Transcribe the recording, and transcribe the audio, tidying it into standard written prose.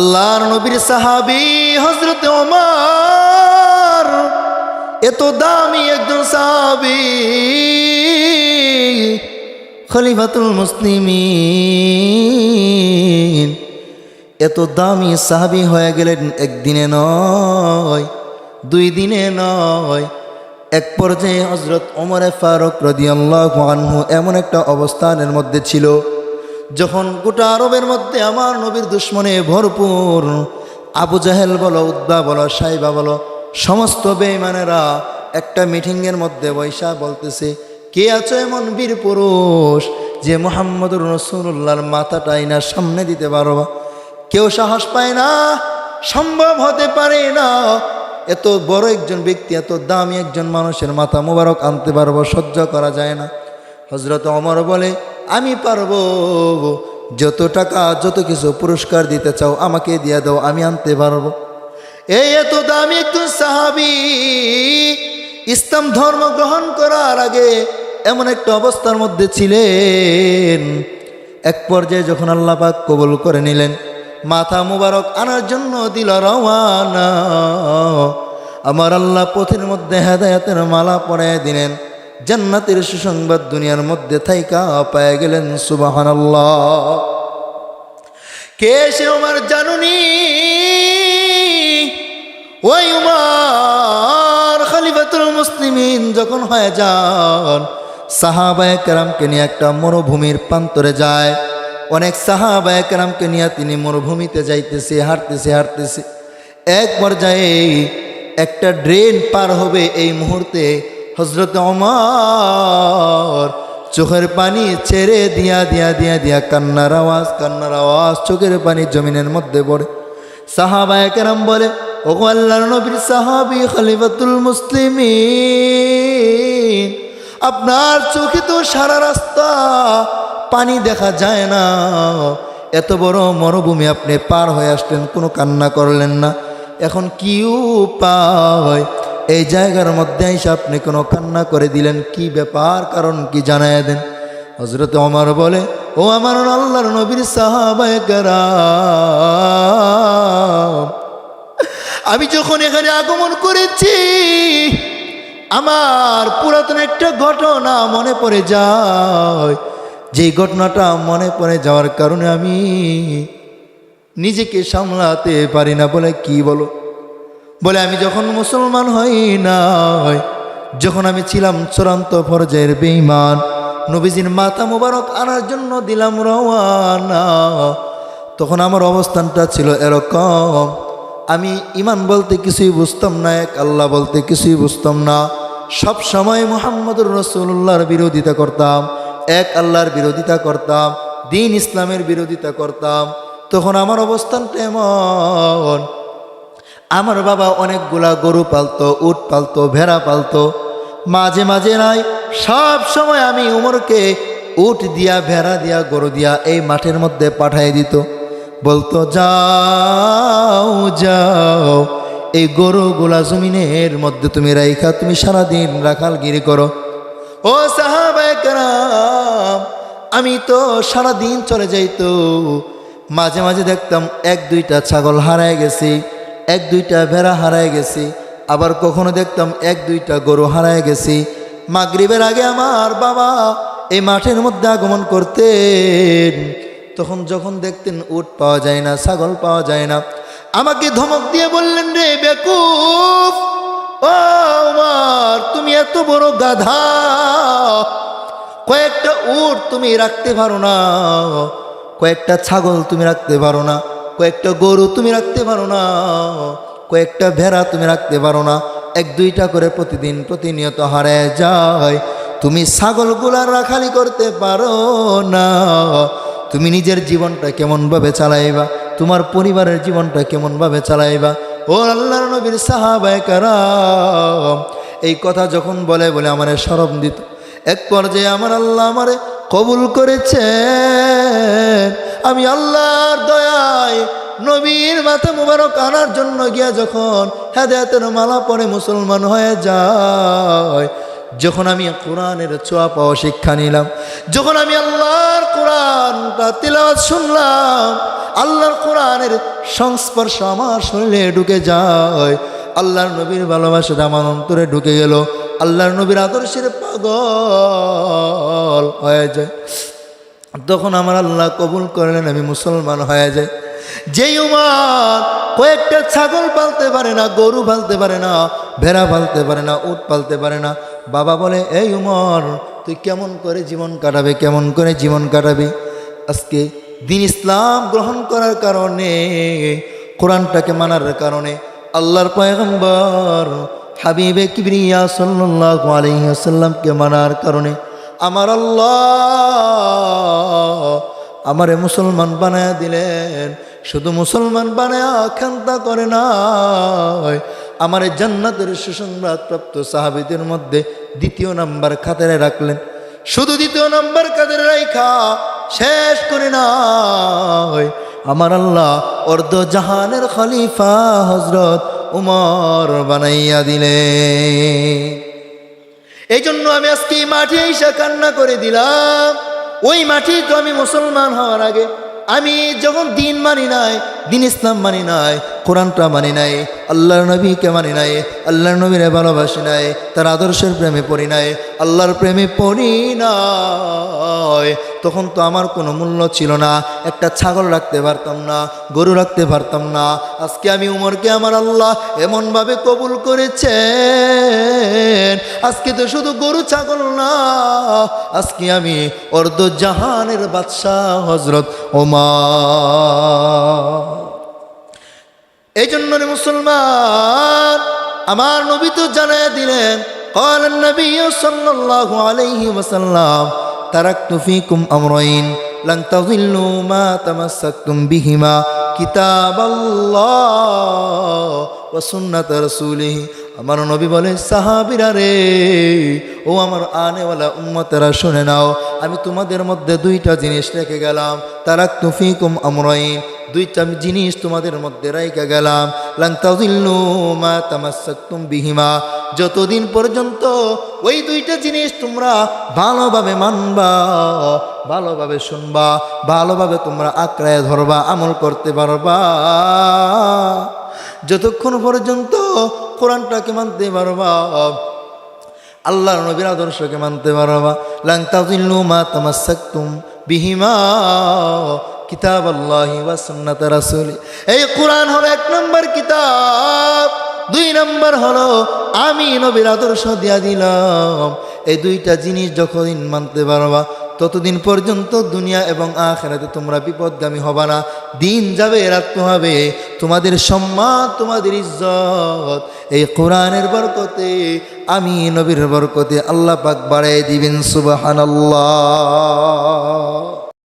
আল্লাহর নবীর সাহাবী হযরত ওমর এত দামি একজন সাহাবী, খলিফাতুল মুসলিমিন, এত দামি সাহাবী হয়ে গেলেন একদিনে নয়, 2 দিনে নয়। এক পর্যায়ে হযরত ওমর ফারুক রাদিয়াল্লাহু আনহু এমন একটা অবস্থানের মধ্যে ছিল, যখন গোটা আরবের মধ্যে আমার নবীর দুশ্মনে ভরপুর, আবু জাহেল বলো, উদ্বা বলো, সাইবা বলো, সমস্ত বেঈমানেরা একটা মিটিংয়ের মধ্যে বৈশা বলতেছে, কে আছো এমন বীর পুরুষ যে মুহাম্মদুর রাসূলুল্লাহর মাথাটাই না সামনে দিতে পারবা? কেউ সাহস পায় না, সম্ভব হতে পারে না। এত বড় একজন ব্যক্তি, এত দামি একজন মানুষের মাথা মোবারক আনতে পারবো? সহ্য করা যায় না। হযরত ওমর বলে, আমি পারবো, যত টাকা যত কিছু পুরস্কার দিতে চাও আমাকে দিয়ে দাও, আমি আনতে পারবো। এই এত দামি একজন সাহাবী ইসলাম ধর্ম গ্রহণ করার আগে এমন একটা অবস্থার মধ্যে ছিলেন। এক পর্যায়ে যখন আল্লাহ পাক কবুল করে নিলেন, মাথা মুবারক আনার জন্য দিল রওয়ানা। আমার আল্লাহ পথের মধ্যে হেদায়েতের মালা পরায় দিলেন, জান্নাতের সুসংবাদ দুনিয়ার মধ্যে থাইকা পেয়ে গেলেন। সুবহানাল্লাহ। কে সে ওমর জানুনি? ওই ওমর খলিফাতুল মুসলিমিন যখন হয়ে যান, সাহাবায়ে কেরামকে নিয়ে একটা মরুভূমির প্রান্তরে যায়। অনেক সাহাবায়ে কেরামকে নিয়ে তিনি মরুভূমিতে যাইতেছে, হাঁটতেছে। এক পর্যায়ে একটা ড্রেন পার হবে, এই মুহূর্তে হযরত ওমর চোখের পানি ছেড়ে দিয়া কান্নার আওয়াজ, চোখের পানি জমিনের মধ্যে পড়ে। সাহাবায়ে কেরাম বলে, ওগো আল্লাহর নবীর সাহাবী খলিফাতুল মুসলিমিন, আপনার চোখে তো সারা রাস্তা পানি দেখা যায় না, এত বড় মরুভূমি আপনি পার হয়ে আসলেন, কোনো কান্না করলেন না, এখন কি উপায়? এই জায়গার মধ্যে এসে আপনি কোনো কান্না করে দিলেন, কি ব্যাপার, কারণ কি জানায় দেন। হযরত ওমর বলে, ও আমার আল্লাহর নবীর সাহাবায়ে কেরাম, আমি যখন এখানে আগমন করেছি আমার পুরাতন একটা ঘটনা মনে পড়ে যায়। যেই ঘটনাটা মনে পড়ে যাওয়ার কারণে আমি নিজেকে সামলাতে পারি না। বলে, কি বলো? বলে, আমি যখন মুসলমান হই নাই, যখন আমি ছিলাম চূড়ান্ত পর্যায়ের বেঈমান, নবীজির মাথা মুবারক আনার জন্য দিলাম রওয়ানা, তখন আমার অবস্থানটা ছিল এরকম, আমি ইমান বলতে কিছুই বুঝতাম না, এক আল্লাহ বলতে কিছুই বুঝতাম না, সব সময় মুহাম্মদুর রাসূলুল্লাহর বিরোধিতা করতাম, এক আল্লাহর বিরোধিতা করতাম, দ্বীন ইসলামের বিরোধিতা করতাম। তখন আমার অবস্থানটা এমন, আমার বাবা অনেকগুলা গরু পালতো, উট পালতো, ভেড়া পালতো, মাঝে মাঝে নাই সব সময় আমি উমরকে উট দিয়া, ভেড়া দিয়া, গরু দিয়া এই মাঠের মধ্যে পাঠিয়ে দিত। বলতো, যাও এই গরুগুলা জমিনের মধ্যে তুমি রাইখা তুমি সারাদিন রাখালগিরি করো। ও সাহাবায়ে কেরাম, আমি তো সারাদিন চলে যাইতো, মাঝে মাঝে দেখতাম 1-2টা ছাগল হারায় গেছি, 1-2টা ভেড়া হারায় গেছি, আবার কখনো দেখতাম 1-2টা গরু হারায় গেছি। মাগরিবের আগে আমার বাবা এই মাঠের মধ্যে আগমন করতেন, তখন যখন দেখতেন উট পাওয়া যায় না, ছাগল পাওয়া যায় না, আমাকে ধমক দিয়ে বললেন, রে বেকুফ, ও ওমর, তুমি এত বড় গাধা, কয়েকটা উট তুমি রাখতে পারো না, কয়েকটা ছাগল তুমি রাখতে পারো না, কয়েকটা গরু তুমি রাখতে পারো না, কয়েকটা ভেড়া তুমি রাখতে পারো না, 1-2টা করে প্রতিনিয়ত হারায় যায়, তুমি ছাগলগুলার রাখালি করতে পারো না, তুমি নিজের জীবনটা কেমনভাবে চালাইবা, তোমার পরিবারের জীবনটা কেমনভাবে চালাইবা? ও আল্লাহর নবীর সাহাবায়ে কেরাম এই কথা যখন বলে আমারে শরম দিত। এক পর্যায়ে আমার আল্লাহ আমারে কবুল করেছে, আমি আল্লাহর দয়ায় নবীর মাথা মুবারক আনার জন্য গিয়া যখন হেদায়েতের মালা পরে মুসলমান হয়ে যায়, যখন আমি কোরআনের ছোঁয়া পাওয়া শিক্ষা নিলাম, যখন আমি আল্লাহর কোরআনটা তিলাওয়াত শুনলাম, আল্লাহর কোরআনের সংস্পর্শ আমার শরীরে ঢুকে যায়, আল্লাহর নবীর ভালোবাসাটা আমার অন্তরে ঢুকে গেল, আল্লাহর নবীর আদর্শের পাগল হয়ে যায়। তখন আমার আল্লাহ কবুল করলেন, আমি মুসলমান হয়ে যাই। যেই উমর কয়েকটা ছাগল পালতে পারে না, গরু পালতে পারে না, ভেড়া পালতে পারে না, উট পালতে পারে না, বাবা বলে, এই উমর তুই কেমন করে জীবন কাটাবে, কেমন করে জীবন কাটাবি? আজকে দিন ইসলাম গ্রহণ করার কারণে, কোরআনটাকে মানার কারণে, আল্লাহর পয়গম্বর হাবিবে কিবরিয়া সাল্লাল্লাহু আলাইহি ওয়াসাল্লামকে মানার কারণে আমার আল্লাহ আমারে মুসলমান বানায় দিলেন। শুধু মুসলমান বানায় আকাঙ্ক্ষা করে না, আমারে জান্নাতের সুসংবাদ প্রাপ্ত সাহাবীদের মধ্যে দ্বিতীয় নাম্বার খাতারে রাখলেন। শুধু দ্বিতীয় নাম্বার খাতারে রাখা শেষ করে না, আমার আল্লাহ অর্ধ জাহানের খলিফা হযরত উমর বানাইয়া দিলেন। এই জন্য আমি আজকে এই মাঠে এসে কান্না করে দিলাম। ওই মাটি তো আমি মুসলমান হওয়ার আগে আমি যখন দিন মানি নাই, দিন ইসলাম মানি নাই, কোরআনটা মানি নাই, আল্লাহর নবীকে মানি নাই, আল্লাহর নবীরে ভালোবাসি নাই, তার আদর্শের প্রেমে পড়ি নাই, আল্লাহর প্রেমে পড়ি নাই, তখন তো আমার কোনো মূল্য ছিল না। একটা ছাগল রাখতে পারতাম না, গরু রাখতে পারতাম না। আজকে আমি উমরকে আমার আল্লাহ এমনভাবে কবুল করেছেন, আজকে তো শুধু গরু ছাগল না, আজকে আমি অর্ধ জাহানের বাদশাহ হযরত ওমর। এই জন্য মুসলমান, আমার নবী তো জানায় দিলেন, قال النبي صلى الله عليه وسلم تركت فيكم أمرين لن تضلوا ما تمسكتم بهما كتاب الله وسنة رسوله। আমার নবী বলে, সাহাবীরা রে, ও আমার আনেওয়ালা উম্মতেরা শুনে নাও, আমি তোমাদের মধ্যে দুইটা জিনিস রেখে গেলাম। তারাকতু ফীকুম আমরাইন, দুইটা জিনিস তোমাদের মধ্যে রেখে গেলাম। লান তাযিল্লু মা তামাসসাকতুম বিহিমা, যতদিন পর্যন্ত ওই দুইটা জিনিস তোমরা ভালোভাবে মানবা, ভালোভাবে শুনবা, ভালোভাবে তোমরা আঁকড়ায় ধরবা, আমল করতে পারবা, যতক্ষণ পর্যন্ত কোরআনটাকে মানতে পারবা, আল্লাহর নবীর আদর্শকে মানতে পারবা। লান তাযিল্লু মা তামাসসাকতুম বিহিমা কিতাবাল্লাহি ওয়া সুন্নাত রাসূলি। এই কোরআন হলো এক নম্বর কিতাব, দুই নম্বর হলো আমি নবীর আদর্শ দিয়া দিলাম। এই দুইটা জিনিস যতদিন মানতে পারবা, ততদিন পর্যন্ত দুনিয়া এবং আখিরাতে তোমরা বিপদগামী হবা না। দিন যাবে, রাত হবে, তোমাদের সম্মান, তোমাদের ইজ্জত এই কোরআনের বরকতে, আমি নবীর বরকতে আল্লাহ পাক বাড়ায় দিবেন। সুবহানাল্লাহ।